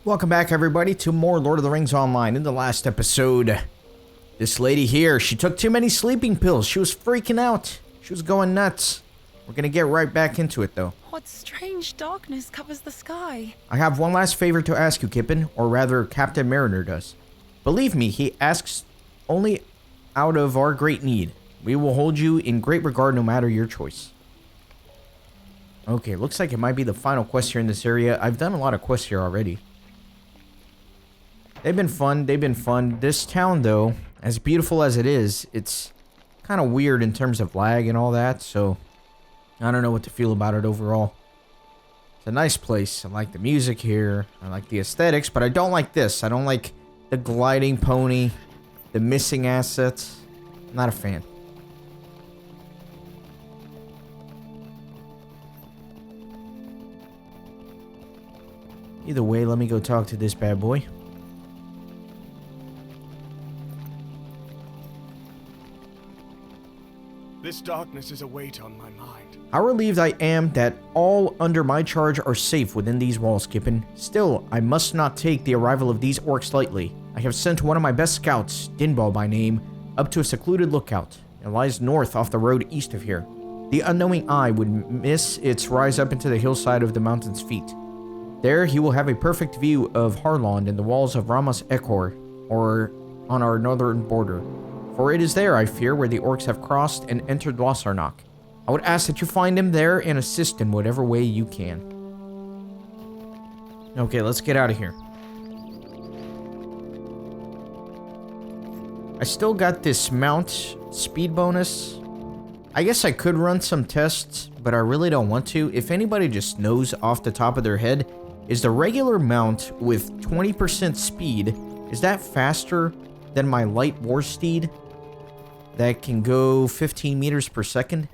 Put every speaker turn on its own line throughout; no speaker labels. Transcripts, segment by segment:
Welcome back, everybody, to more Lord of the Rings Online. In the last episode, this lady here, she took too many sleeping pills. She was freaking out. She was going nuts. We're gonna get right back into it, though.
What strange darkness covers the sky?
I have one last favor to ask you, Kippen, or rather, Captain Mariner does. Believe me, he asks only out of our great need. We will hold you in great regard no matter your choice. Okay, looks like it might be the final quest here in this area. I've done a lot of quests here already. They've been fun. This town, though, as beautiful as it is, it's kind of weird in terms of lag and all that, so I don't know what to feel about it overall. It's a nice place. I like the music here. I like the aesthetics, but I don't like this. I don't like the gliding pony, the missing assets. I'm not a fan. Either way, let me go talk to this bad boy.
This darkness is a weight on my mind.
How relieved I am that all under my charge are safe within these walls, Kippen. Still, I must not take the arrival of these orcs lightly. I have sent one of my best scouts, Dinball by name, up to a secluded lookout. It lies north off the road east of here. The unknowing eye would miss its rise up into the hillside of the mountain's feet. There he will have a perfect view of Harlond and the walls of Ramas Ekor, or on our northern border. For it is there, I fear, where the orcs have crossed and entered Lossarnach. I would ask that you find him there and assist in whatever way you can. Okay, let's get out of here. I still got this mount speed bonus. I guess I could run some tests, but I really don't want to. If anybody just knows off the top of their head, is the regular mount with 20% speed, is that faster than my light war steed that can go 15 meters per second?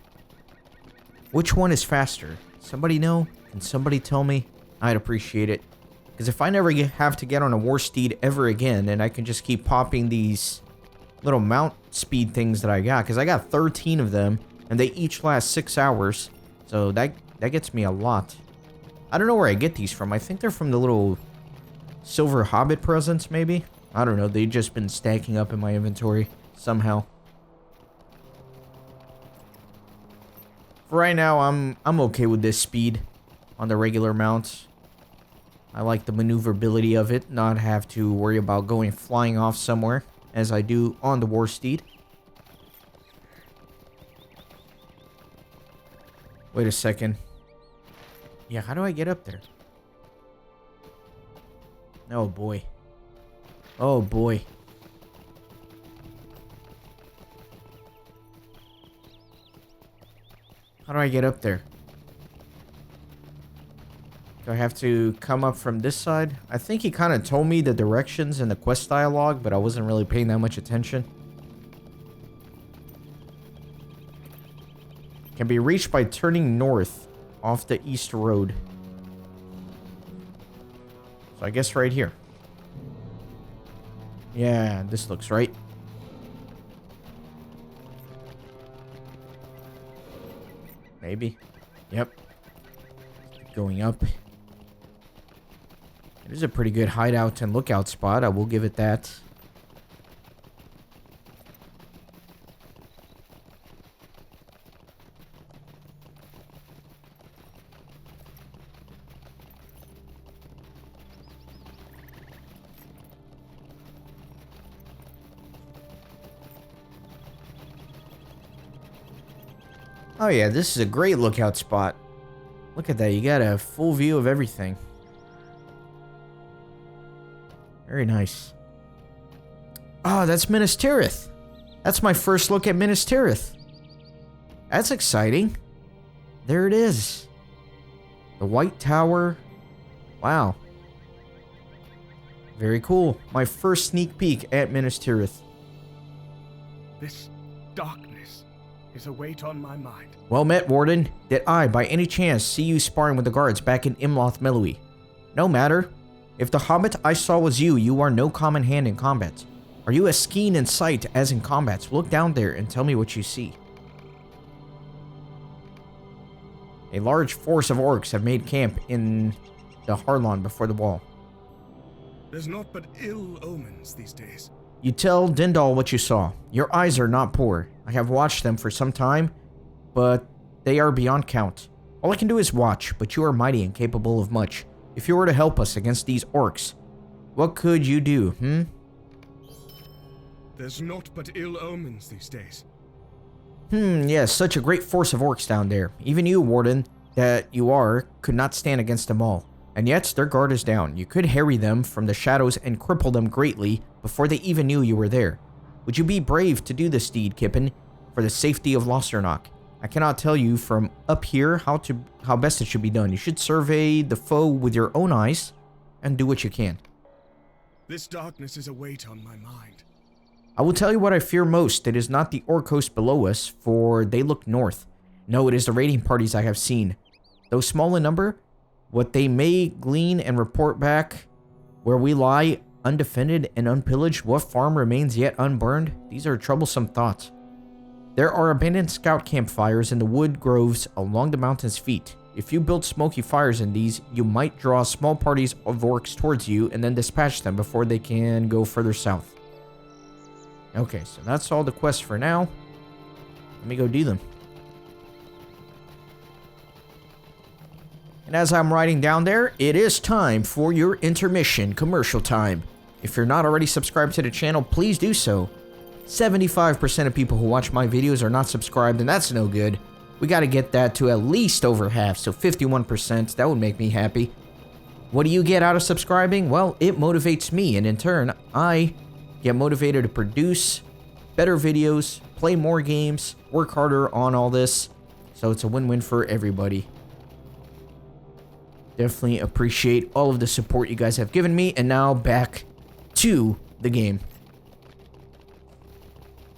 Which one is faster? Somebody know? Can somebody tell me? I'd appreciate it. Because if I never have to get on a war steed ever again, and I can just keep popping these little mount speed things that I got, because I got 13 of them, and they each last 6 hours, so that gets me a lot. I don't know where I get these from. I think they're from the little silver hobbit presents, maybe? I don't know. They've just been stacking up in my inventory somehow. For right now, I'm okay with this speed on the regular mount. I like the maneuverability of it, not have to worry about going flying off somewhere as I do on the war steed. Wait a second. Yeah, how do I get up there? Oh boy. Oh boy. How do I get up there? Do I have to come up from this side? I think he kind of told me the directions in the quest dialogue, but I wasn't really paying that much attention. Can be reached by turning north off the east road. So I guess right here. Yeah, this looks right. Maybe. Yep. Keep going up. It is a pretty good hideout and lookout spot. I will give it that. Oh yeah, this is a great lookout spot. Look at that, you got a full view of everything. Very nice. Oh, that's Minas Tirith. That's my first look at Minas Tirith. That's exciting. There it is. The White Tower. Wow. Very cool. My first sneak peek at Minas Tirith.
This darkness is a weight on my mind.
Well met, Warden. Did I, by any chance, see you sparring with the guards back in Imloth Mellowee? No matter. If the hobbit I saw was you, you are no common hand in combat. Are you as keen in sight as in combat? Look down there and tell me what you see. A large force of orcs have made camp in the Harlond before the wall.
There's naught but ill omens these days.
You tell Dindal what you saw. Your eyes are not poor. I have watched them for some time, but they are beyond count. All I can do is watch, but you are mighty and capable of much. If you were to help us against these orcs, what could you do,
There's naught but ill omens these days.
Yes, such a great force of orcs down there. Even you, Warden, that you are, could not stand against them all. And yet, their guard is down. You could harry them from the shadows and cripple them greatly before they even knew you were there. Would you be brave to do this deed, Kippen, for the safety of Lossarnach? I cannot tell you from up here how best it should be done. You should survey the foe with your own eyes and do what you can.
This darkness is a weight on my mind.
I will tell you what I fear most. It is not the orc host below us, for they look north. No, it is the raiding parties I have seen. Though small in number, what they may glean and report back, where we lie undefended and unpillaged, what farm remains yet unburned, these are troublesome thoughts. There are abandoned scout campfires in the wood groves along the mountain's feet. If you build smoky fires in these, you might draw small parties of orcs towards you and then dispatch them before they can go further south. Okay, so that's all the quests for now. Let me go do them. And as I'm riding down there, it is time for your intermission commercial time. If you're not already subscribed to the channel, please do so. 75% of people who watch my videos are not subscribed, and that's no good. We got to get that to at least over half, so 51%. That would make me happy. What do you get out of subscribing? Well, it motivates me, and in turn, I get motivated to produce better videos, play more games, work harder on all this. So it's a win-win for everybody. Definitely appreciate all of the support you guys have given me. And now back to the game.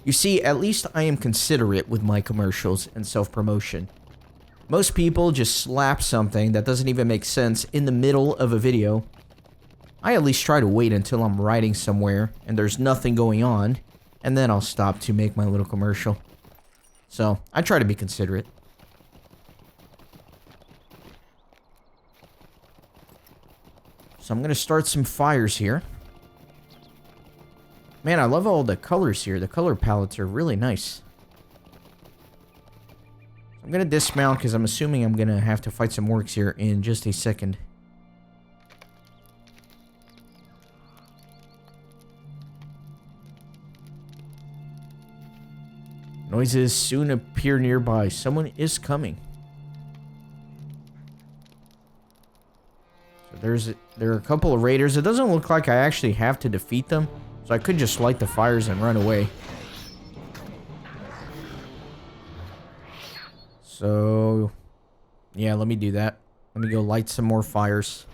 You see, at least I am considerate with my commercials and self-promotion. Most people just slap something that doesn't even make sense in the middle of a video. I at least try to wait until I'm riding somewhere and there's nothing going on, and then I'll stop to make my little commercial. So, I try to be considerate. So I'm going to start some fires here. Man, I love all the colors here. The color palettes are really nice. I'm going to dismount because I'm assuming I'm going to have to fight some orcs here in just a second. Noises soon appear nearby. Someone is coming. So there are a couple of raiders. It doesn't look like I actually have to defeat them. So I could just light the fires and run away. So, yeah, let me do that. Let me go light some more fires.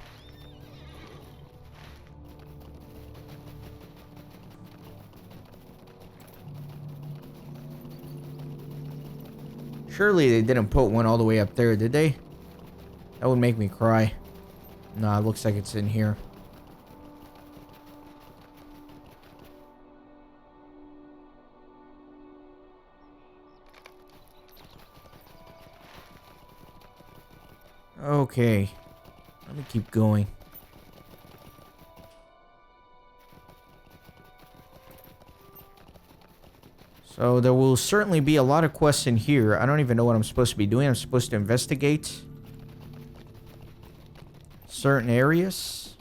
Surely they didn't put one all the way up there, did they? That would make me cry. Nah, it looks like it's in here. Okay. Let me keep going. So there will certainly be a lot of quests in here. I don't even know what I'm supposed to be doing. I'm supposed to investigate certain areas.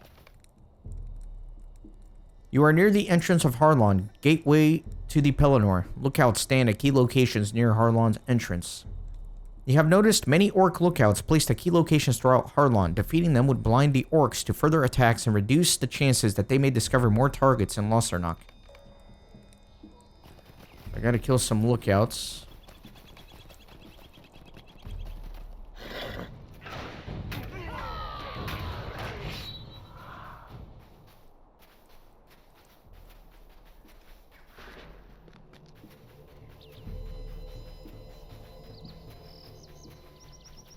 You are near the entrance of Harlon, gateway to the Pelennor. Lookouts stand at key locations near Harlon's entrance. You have noticed many orc lookouts placed at key locations throughout Harlon. Defeating them would blind the orcs to further attacks and reduce the chances that they may discover more targets in Lossarnach. I gotta kill some lookouts.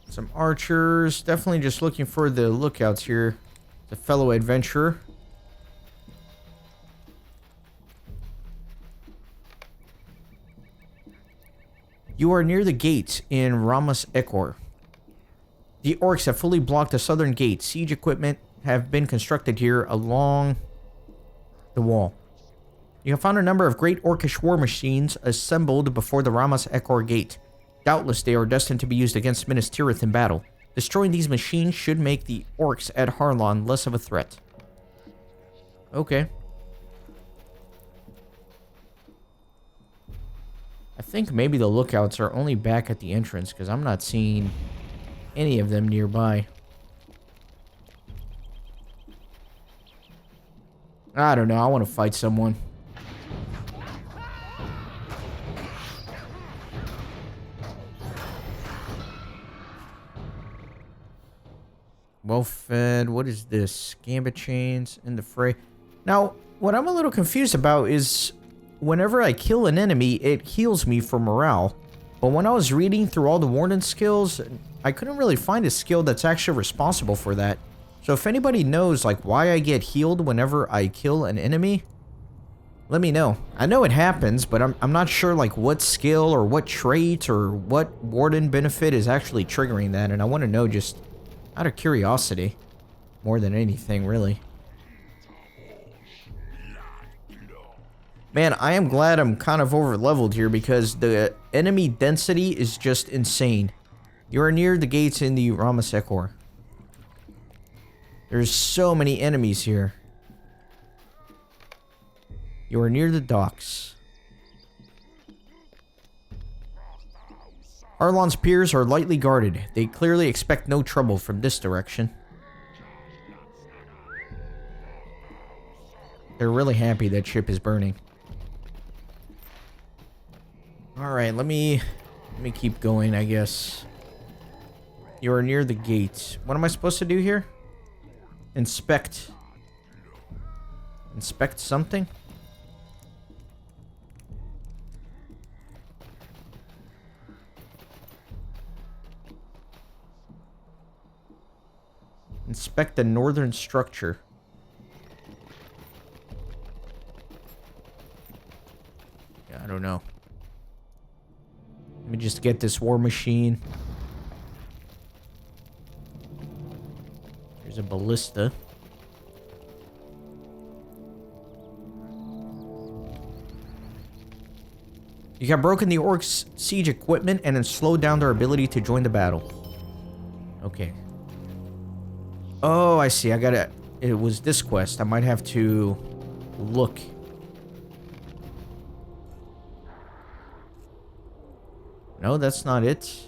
Some archers. Definitely just looking for the lookouts here. The fellow adventurer. You are near the gates in Ramas Ekor. The orcs have fully blocked the southern gate. Siege equipment have been constructed here along The wall. You have found a number of great orcish war machines assembled before the Ramas Ekor gate. Doubtless they are destined to be used against Minas Tirith in battle. Destroying these machines should make the orcs at Harlon less of a threat. Okay. I think maybe the lookouts are only back at the entrance, because I'm not seeing any of them nearby. I don't know, I want to fight someone. Well fed. What is this? Gambit chains in the fray. Now, what I'm a little confused about is whenever I kill an enemy, it heals me for morale. But when I was reading through all the warden skills, I couldn't really find a skill that's actually responsible for that. So if anybody knows like why I get healed whenever I kill an enemy, let me know. I know it happens, but I'm not sure like what skill or what trait or what warden benefit is actually triggering that, and I want to know just out of curiosity, more than anything, really. Man, I am glad I'm kind of over-leveled here because the enemy density is just insane. You are near the gates in the Ramas Ekor. There's so many enemies here. You are near the docks. Harlon's piers are lightly guarded. They clearly expect no trouble from this direction. They're really happy that ship is burning. Alright, let me keep going, I guess. You are near the gate. What am I supposed to do here? Inspect. Inspect something? Inspect the northern structure. Yeah, I don't know. Let me just get this war machine. There's a ballista. You have broken the orcs' siege equipment and then slowed down their ability to join the battle. Okay. Oh, I see. I gotta... It was this quest. I might have to look. No, that's not it.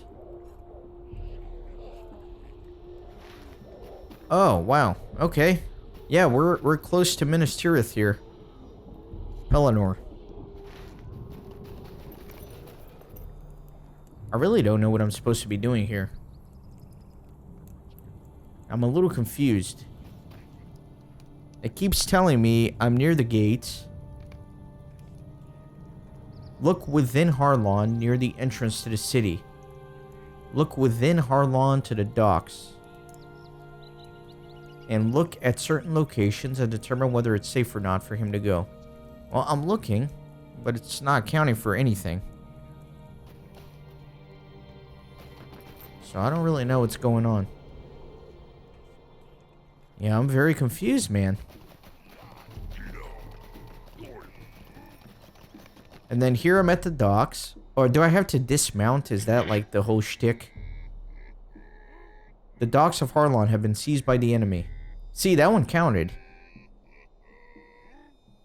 Oh, wow. Okay. Yeah, we're close to Minas Tirith here. Pelennor. I really don't know what I'm supposed to be doing here. I'm a little confused. It keeps telling me I'm near the gate. Look within Harlon near the entrance to the city. Look within Harlon to the docks. And look at certain locations and determine whether it's safe or not for him to go. Well, I'm looking, but it's not counting for anything. So I don't really know what's going on. Yeah, I'm very confused, man. And then here I'm at the docks. Or do I have to dismount? Is that like the whole shtick? The docks of Harlon have been seized by the enemy. See, that one counted.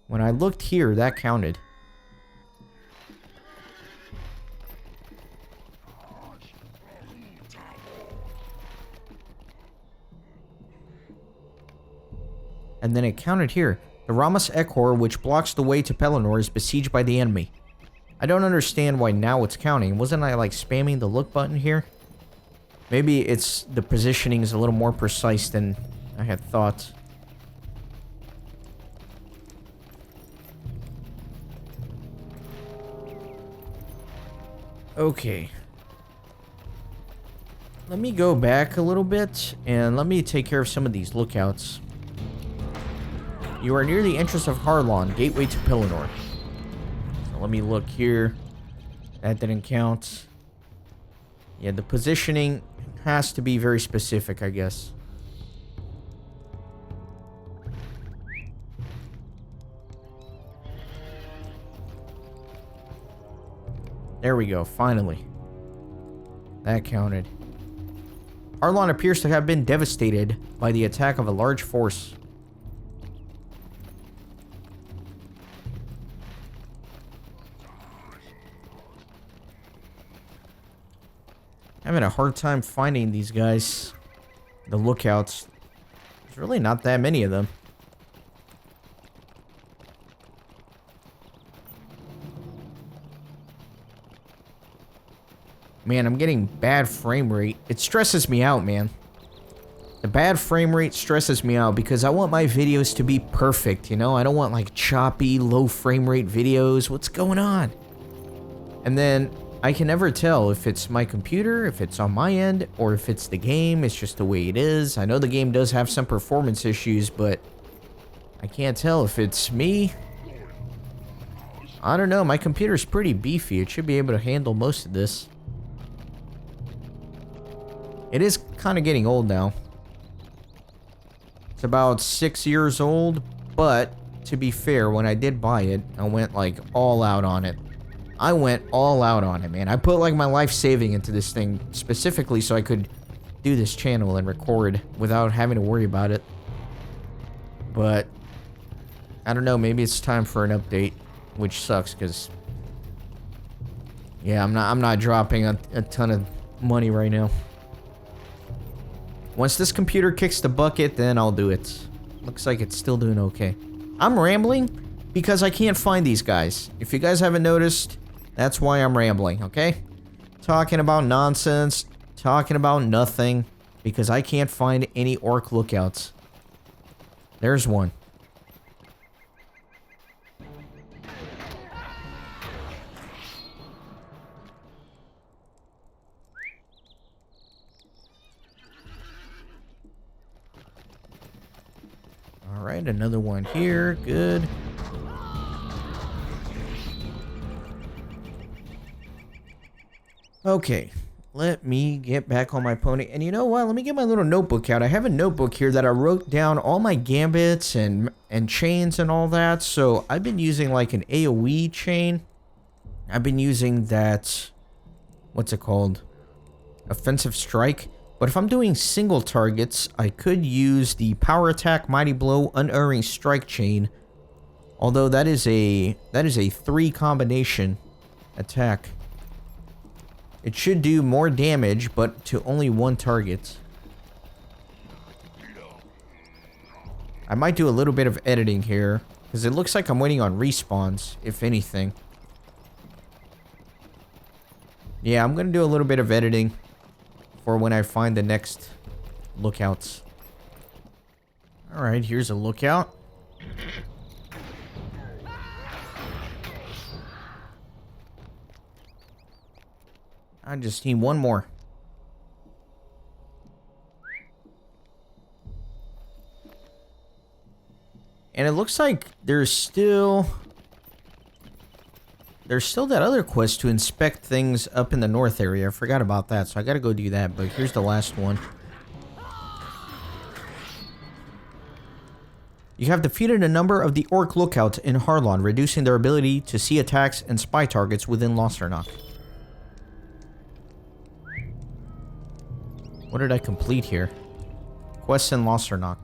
When I looked here, that counted. And then it counted here. The Ramas Ekor, which blocks the way to Pelennor, is besieged by the enemy. I don't understand why now it's counting. Wasn't I like spamming the look button here? Maybe it's the positioning is a little more precise than I had thought. Okay. Let me go back a little bit and let me take care of some of these lookouts. You are near the entrance of Harlon, gateway to Pelennor. So let me look here. That didn't count. Yeah, the positioning has to be very specific, I guess. There we go, finally. That counted. Harlon appears to have been devastated by the attack of a large force. Having a hard time finding these guys. The lookouts. There's really not that many of them. Man, I'm getting bad frame rate. It stresses me out, man. The bad frame rate stresses me out because I want my videos to be perfect, you know? I don't want like choppy, low frame rate videos. What's going on? And then I can never tell if it's my computer, if it's on my end, or if it's the game. It's just the way it is. I know the game does have some performance issues, but I can't tell if it's me. I don't know. My computer's pretty beefy. It should be able to handle most of this. It is kind of getting old now. It's about 6 years old, but to be fair, when I did buy it, I went like all out on it. I went all out on it, man. I put like my life saving into this thing specifically so I could do this channel and record without having to worry about it. But I don't know, maybe it's time for an update, which sucks because yeah, I'm not dropping a ton of money right now. Once this computer kicks the bucket, then I'll do it. Looks like it's still doing okay. I'm rambling because I can't find these guys. If you guys haven't noticed, that's why I'm rambling, okay? Talking about nonsense, talking about nothing, because I can't find any orc lookouts. There's one. Alright, another one here. Good. Okay, let me get back on my pony. And you know what? Let me get my little notebook out. I have a notebook here that I wrote down all my gambits and chains and all that. So I've been using like an AoE chain. I've been using that... What's it called? Offensive Strike. But if I'm doing single targets, I could use the Power Attack, Mighty Blow, Unerring Strike chain. Although that is a 3 combination attack. It should do more damage, but to only 1 target. I might do a little bit of editing here, because it looks like I'm waiting on respawns, if anything. Yeah, I'm going to do a little bit of editing for when I find the next lookouts. Alright, here's a lookout. I just need one more. And it looks like there's still that other quest to inspect things up in the north area. I forgot about that, so I gotta go do that. But here's the last one. You have defeated a number of the orc lookouts in Harlon, reducing their ability to see attacks and spy targets within Lossarnach. What did I complete here? Quests in Lossarnach.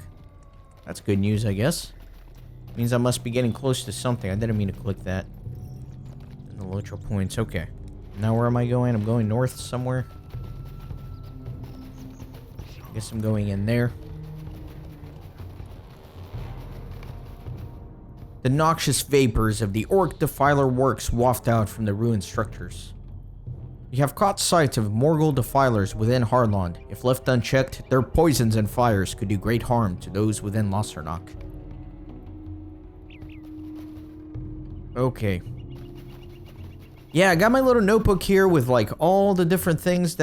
That's good news, I guess. Means I must be getting close to something. I didn't mean to click that. The LOTRO points. Okay. Now where am I going? I'm going north somewhere. I guess I'm going in there. The noxious vapors of the Orc Defiler works waft out from the ruined structures. You have caught sight of Morgul Defilers within Harlon. If left unchecked, their poisons and fires could do great harm to those within Lossarnach. Okay. Yeah, I got my little notebook here with like all the different things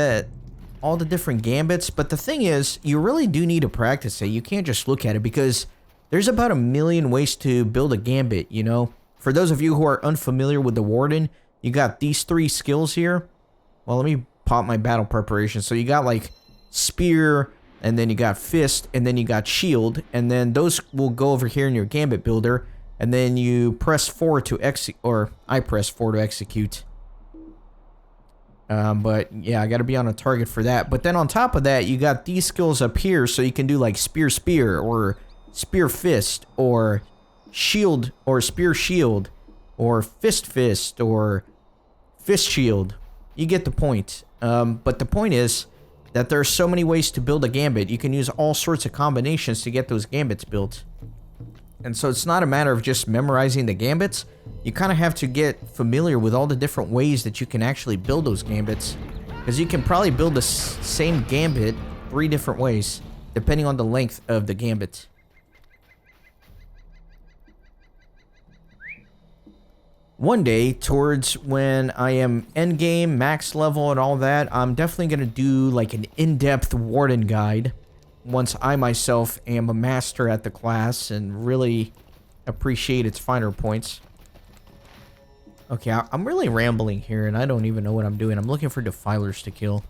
all the different gambits, but the thing is, you really do need to practice it. You can't just look at it because there's about 1 million ways to build a gambit, you know? For those of you who are unfamiliar with the Warden, you got these 3 skills here. Well, let me pop my battle preparation. So you got like spear, and then you got fist, and then you got shield, and then those will go over here in your gambit builder, and then you press 4 to execute, or I press 4 to execute. But yeah, I gotta be on a target for that. But then on top of that, you got these skills up here, so you can do like spear, or spear fist, or shield, or spear shield, or fist, or fist shield. You get the point. But the point is that there are so many ways to build a gambit. You can use all sorts of combinations to get those gambits built. And so it's not a matter of just memorizing the gambits. You kind of have to get familiar with all the different ways that you can actually build those gambits. Because you can probably build the same gambit 3 different ways, depending on the length of the gambit. One day, towards when I am endgame, max level, and all that, I'm definitely going to do like an in-depth Warden guide. Once I myself am a master at the class and really appreciate its finer points. Okay, I'm really rambling here and I don't even know what I'm doing. I'm looking for defilers to kill.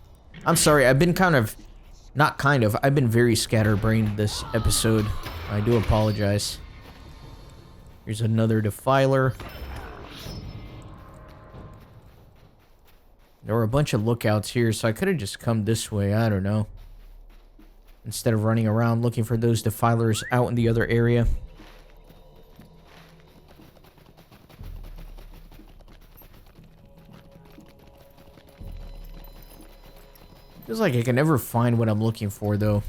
I'm sorry, I've been I've been very scatterbrained this episode. I do apologize. Here's another defiler. There were a bunch of lookouts here, so I could have just come this way. I don't know. Instead of running around looking for those defilers out in the other area. Feels like I can never find what I'm looking for, though.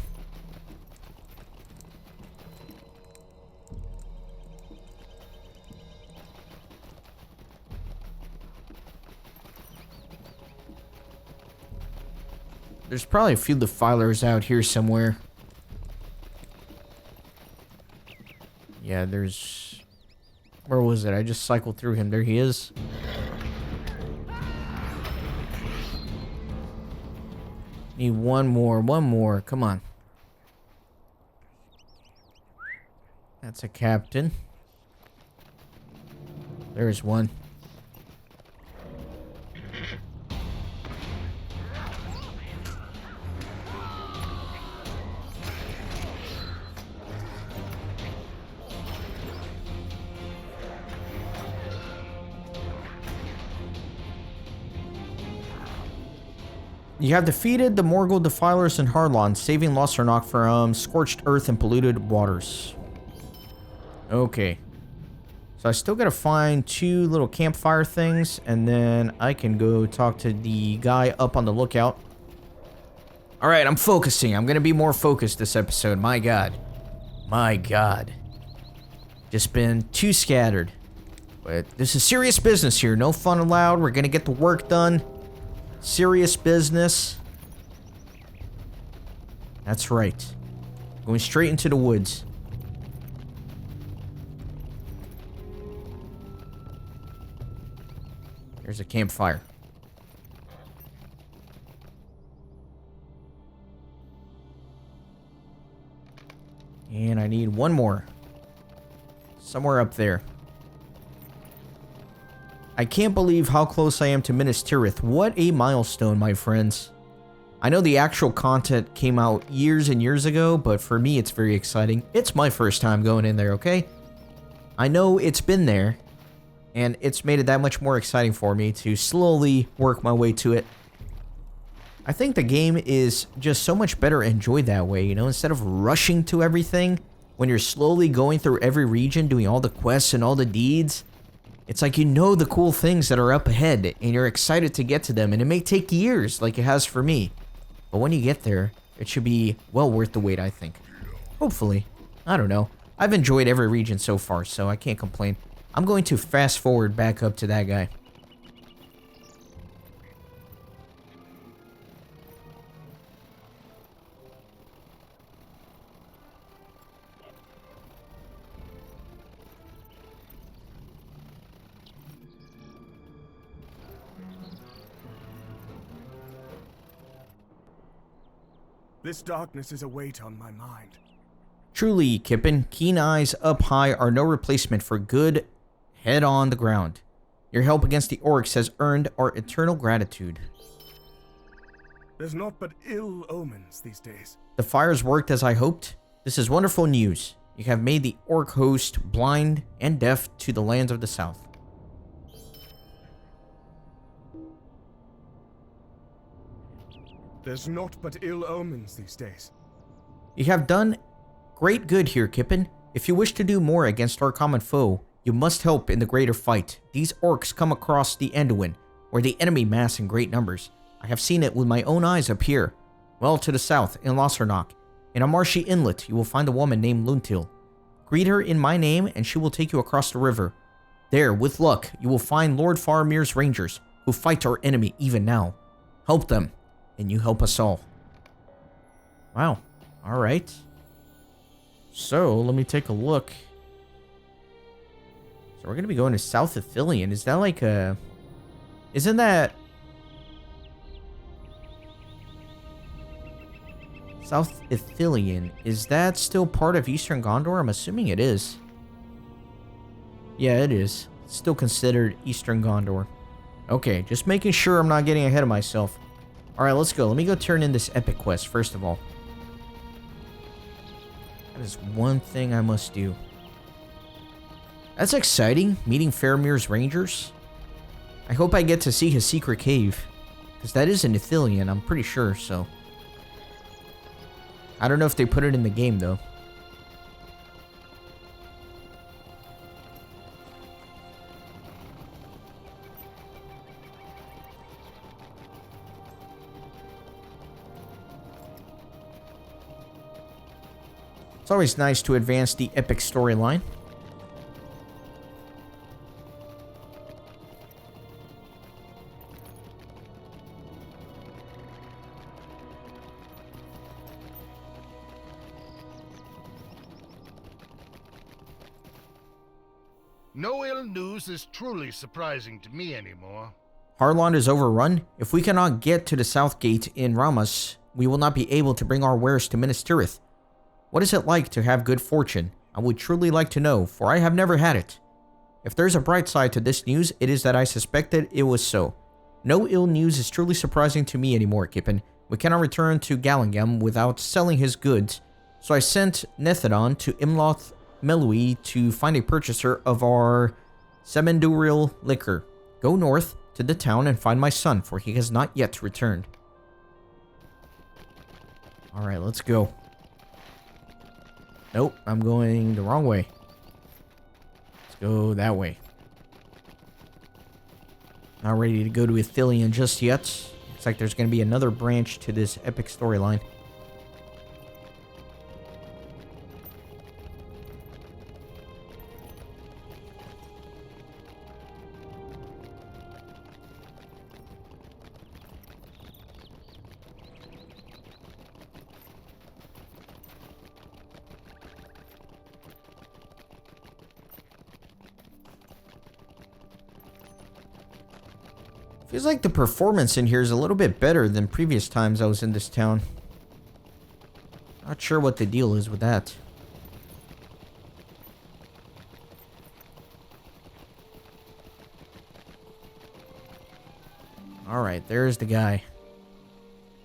There's probably a few defilers out here somewhere. Yeah, there's... Where was it? I just cycled through him. There he is. Need one more. Come on. That's a captain. There's one. You have defeated the Morgul defilers in Harlan, saving Lossarnach from scorched earth and polluted waters. Okay. So I still gotta find 2 little campfire things, and then I can go talk to the guy up on the lookout. Alright, I'm focusing. I'm gonna be more focused this episode. My god. My god. Just been too scattered. But this is serious business here. No fun allowed. We're gonna get the work done. Serious business. That's right. Going straight into the woods. There's a campfire. And I need one more. Somewhere up there. I can't believe how close I am to Minas Tirith. What a milestone, my friends. I know the actual content came out years and years ago, but for me it's very exciting. It's my first time going in there, okay? I know it's been there, and it's made it that much more exciting for me to slowly work my way to it. I think the game is just so much better enjoyed that way, you know? Instead of rushing to everything, when you're slowly going through every region, doing all the quests and all the deeds, it's like you know the cool things that are up ahead, and you're excited to get to them, and it may take years, like it has for me. But when you get there, it should be well worth the wait, I think. Hopefully. I don't know. I've enjoyed every region so far, so I can't complain. I'm going to fast forward back up to that guy.
This darkness is a weight on my mind.
Truly, Kippen, keen eyes up high are no replacement for good head on the ground. Your help against the orcs has earned our eternal gratitude.
There's naught but ill omens these days.
The fires worked as I hoped. This is wonderful news. You have made the orc host blind and deaf to the lands of the south.
There's naught but ill omens these days.
You have done great good here, Kippen. If you wish to do more against our common foe, you must help in the greater fight. These orcs come across the Anduin, where the enemy mass in great numbers. I have seen it with my own eyes up here. Well, to the south, in Lossarnach, in a marshy inlet, you will find a woman named Luntil. Greet her in my name, and she will take you across the river. There, with luck, you will find Lord Faramir's rangers, who fight our enemy even now. Help them, and you help us all. Wow. Alright. So, let me take a look. So, we're going to be going to South Ithilien. Is that like a... Isn't that... South Ithilien. Is that still part of Eastern Gondor? I'm assuming it is. Yeah, it is. It's still considered Eastern Gondor. Okay, just making sure I'm not getting ahead of myself. Alright, let's go. Let me go turn in this epic quest, first of all. That is one thing I must do. That's exciting, meeting Faramir's rangers. I hope I get to see his secret cave. Because that is in Ithilien, I'm pretty sure, so... I don't know if they put it in the game, though. It's always nice to advance the epic storyline.
No ill news is truly surprising to me anymore.
Harlond is overrun. If we cannot get to the south gate in Ramas, we will not be able to bring our wares to Minas Tirith. What is it like to have good fortune? I would truly like to know, for I have never had it. If there's a bright side to this news, it is that I suspected it was so. No ill news is truly surprising to me anymore, Kippen. We cannot return to Gallingam without selling his goods, so I sent Nethadon to Imloth Melui to find a purchaser of our Semendurial liquor. Go north to the town and find my son, for he has not yet returned. Alright, let's go. Nope, I'm going the wrong way. Let's go that way. Not ready to go to Ithilien just yet. Looks like there's going to be another branch to this epic storyline. Feels like the performance in here is a little bit better than previous times I was in this town. Not sure what the deal is with that. Alright, there's the guy.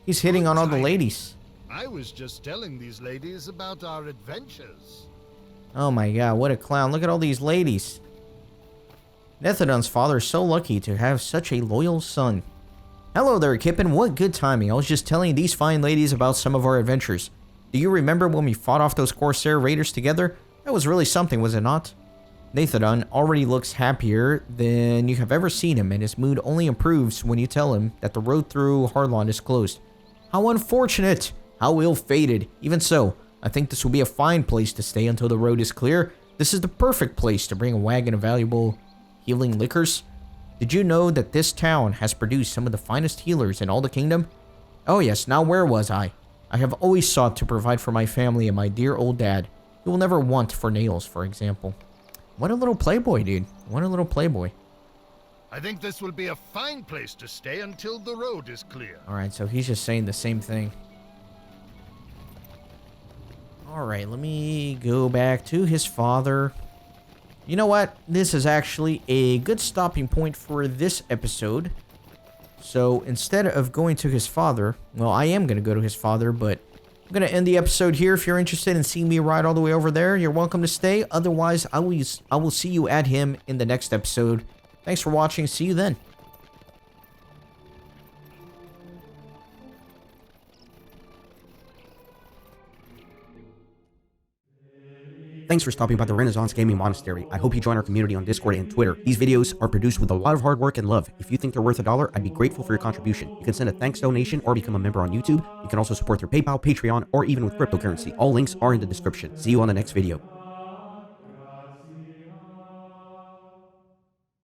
He's hitting on all the ladies.
I was just telling these ladies about our adventures.
Oh my god, what a clown. Look at all these ladies. Nethadon's father is so lucky to have such a loyal son. Hello there, Kippen. What good timing. I was just telling these fine ladies about some of our adventures. Do you remember when we fought off those Corsair raiders together? That was really something, was it not? Nethadon already looks happier than you have ever seen him, and his mood only improves when you tell him that the road through Harlond is closed. How unfortunate! How ill-fated. Even so, I think this will be a fine place to stay until the road is clear. This is the perfect place to bring a wagon of valuable healing liquors. Did you know that this town has produced some of the finest healers in all the kingdom? Oh yes, now where was I? I have always sought to provide for my family and my dear old dad. He will never want for nails, for example. What a little playboy, dude. What a little playboy.
I think this will be a fine place to stay until the road is clear.
Alright, so he's just saying the same thing. Alright, let me go back to his father. You know what? This is actually a good stopping point for this episode. So instead of going to his father, well, I am going to go to his father, but I'm going to end the episode here. If you're interested in seeing me ride all the way over there, you're welcome to stay. Otherwise, I will see you at him in the next episode. Thanks for watching. See you then.
Thanks for stopping by the Renaissance Gaming Monastery. I hope you join our community on Discord and Twitter. These videos are produced with a lot of hard work and love. If you think they're worth $1, I'd be grateful for your contribution. You can send a thanks donation or become a member on YouTube. You can also support through PayPal, Patreon, or even with cryptocurrency. All links are in the description. See you on the next video.